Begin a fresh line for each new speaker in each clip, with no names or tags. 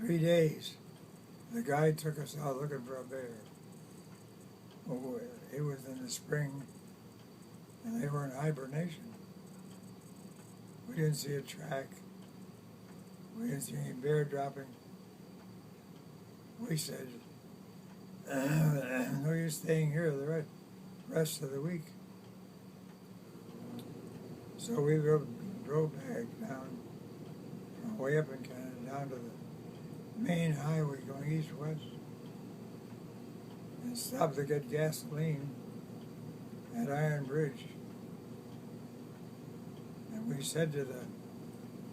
3 days. The guide took us out looking for a bear. Oh, it was in the spring, and they were in hibernation. We didn't see a track. We didn't see any bear dropping. We said, no use staying here the rest of the week. So we drove back down, from way up in Canada, down to the main highway going east-west, and stopped to get gasoline at Iron Bridge. And we said to the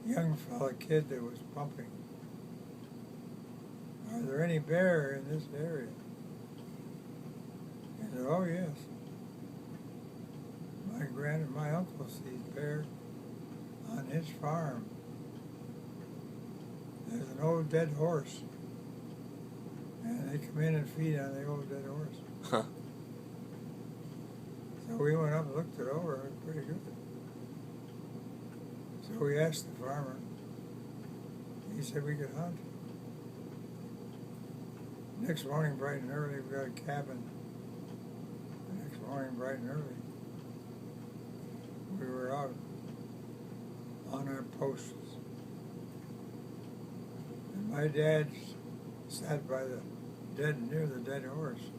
young kid that was pumping, "Are there any bear in this area?" He said, "Oh yes. My uncle sees bear on his farm. There's an old dead horse, and they come in and feed on the old dead horse."
Huh.
So we went up and looked it over. It was pretty good. So we asked the farmer. He said we could hunt. Next morning, bright and early, we got a cabin. The next morning, bright and early, we were out on our posts. And my dad sat by near the dead horse,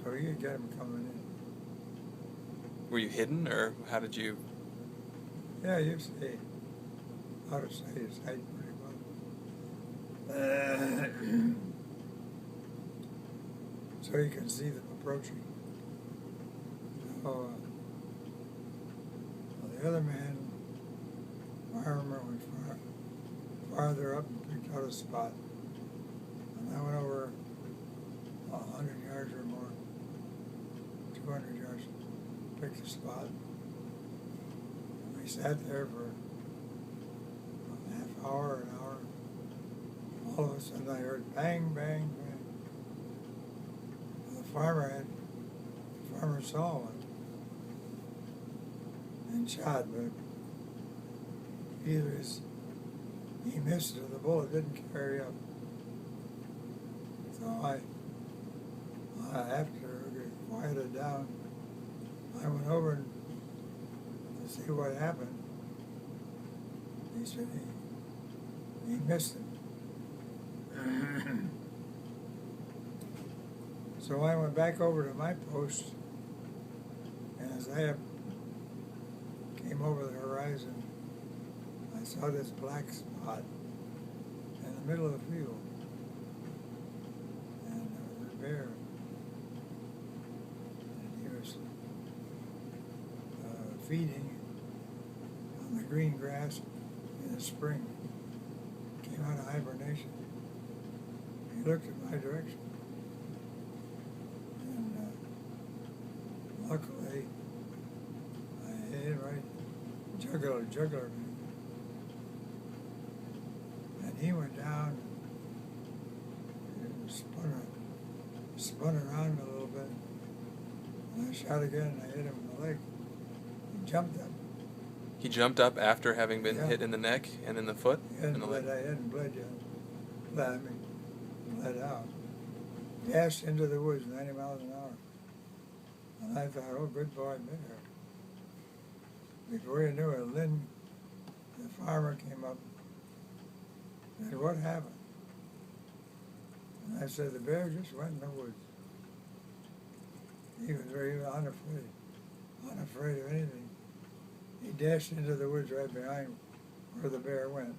so he could get him coming in.
Were you hidden, or how did you?
Yeah, you stay out of sight pretty well. So you can see them approaching. So, the other man, farmer, went farther up and picked out a spot. And I went over 100 yards or more, 200 yards, picked a spot. And we sat there for a half hour, an hour. All of a sudden I heard bang, bang, bang. The farmer saw one and shot, but either he missed or the bullet didn't carry up. So after it quieted down, I went over to see what happened. He said he missed it. So I went back over to my post, and as I came over the horizon, I saw this black spot in the middle of the field, and there was a bear, and he was feeding on the green grass in the spring. Came out of hibernation. He looked in my direction. Luckily, I hit him right jugular, and he went down and spun around a little bit. And I shot again, and I hit him in the leg. He jumped up.
He jumped up after having been hit in the neck and in the foot and the leg.
I hadn't bled yet. Bled out. Dashed into the woods 90 miles an hour. And I thought, oh, good boy, bear. Before you knew it, Lynn, the farmer, came up and said, "What happened?" And I said, "The bear just went in the woods." He was very unafraid of anything. He dashed into the woods right behind where the bear went.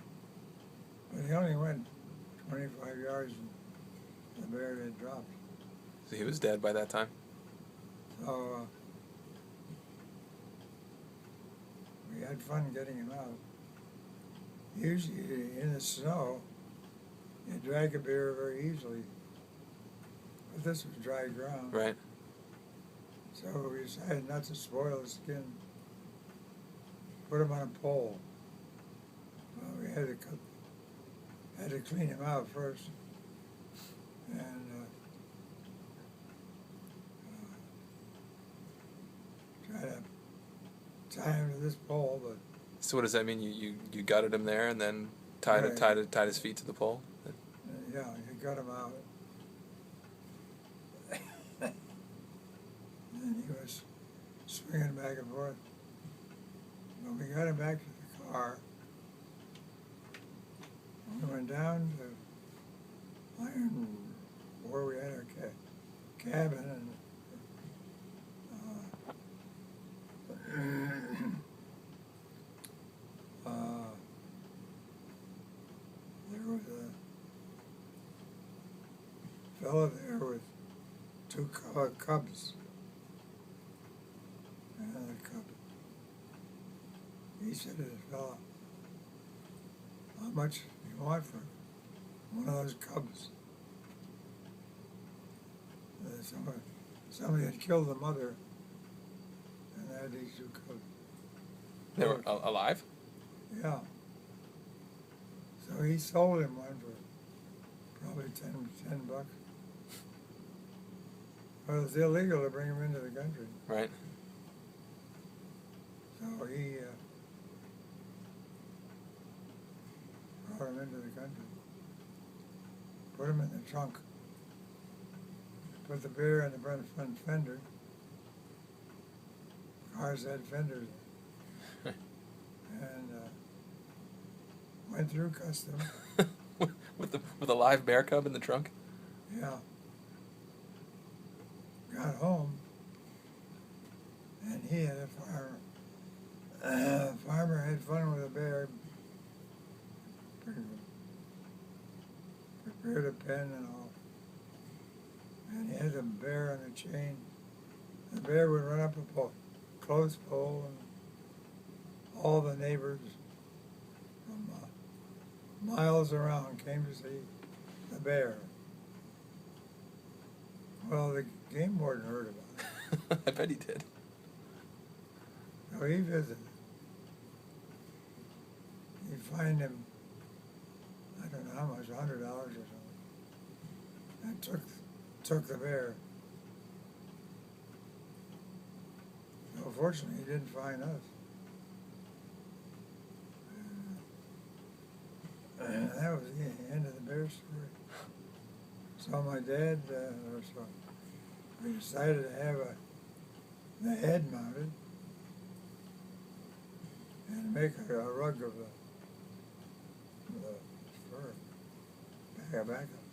But he only went 25 yards and the bear had dropped.
So he was dead by that time?
So we had fun getting him out. Usually in the snow, you drag a bear very easily. But this was dry ground.
Right.
So we decided not to spoil the skin. Put him on a pole. Well, we had to clean him out first. And try to tie him to this pole, but
So what does that mean? You gutted him there and then tied his feet to the pole.
Yeah, he got him out. And he was swinging back and forth. But we got him back to the car. We went down to Iron, where we had our cabin, and there was a fellow there with two cubs. And the cub, he said to the fellow, "How much do you want for one of those cubs?" Somebody had killed the mother and had these two cubs.
They were alive?
Yeah. So he sold him one for probably $10. Well, it's illegal to bring him into the country.
Right.
So he brought him into the country, put him in the trunk, put the bear in the front fender. Cars had fenders, and went through customs.
with a live bear cub in the trunk?
Yeah. Got home, and he had a farmer. Farmer had fun with a bear. Prepared a pen and all. And he had the bear on a chain. The bear would run up a clothes pole, and all the neighbors from miles around came to see the bear. Well, the game warden heard about it.
I bet he did.
So he visited. He fined him, I don't know how much, $100 or something, and took the bear. So fortunately, he didn't fine us. And that was the end of the bear story. So my dad, we decided to have the head mounted and make a rug of the fur, back up.